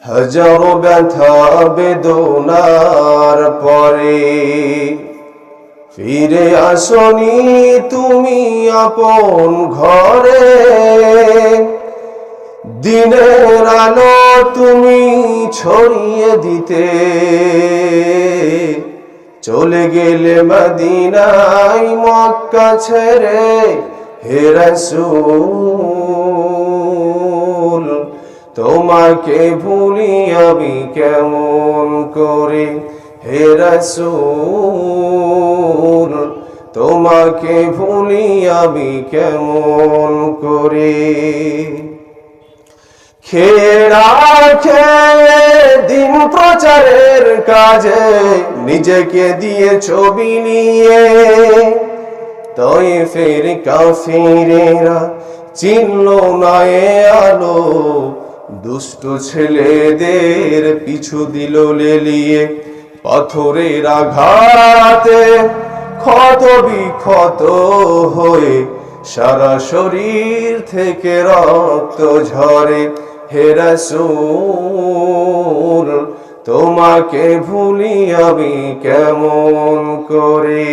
হাজারো ব্যথা বেদনার পরে ফিরে আসনি তুমি আপন ঘরে। দিনের আলো তুমি ছড়িয়ে দিতে চলে গেলে মদিনায় মক্কা ছেড়ে। হে রাসূল তোমাকে ভুলি আমি কেমন করে। হে রাসূল তোমাকে ভুলি আমি কেমন করে। খেড়া খেয়ে দিন প্রচারের কাজে নিজেকে দিয়ে ছবি নিয়ে তায়েফের কাফিরেরা চিনল না এ আলো। দুষ্ট ছেলেদের পিছু দিল লেলিয়ে পাথরের আঘাতে ক্ষত বিক্ষত হয়ে সারা শরীর থেকে রক্ত ঝরে। হে রাসূল তোমাকে ভুলি আমি কেমন করে।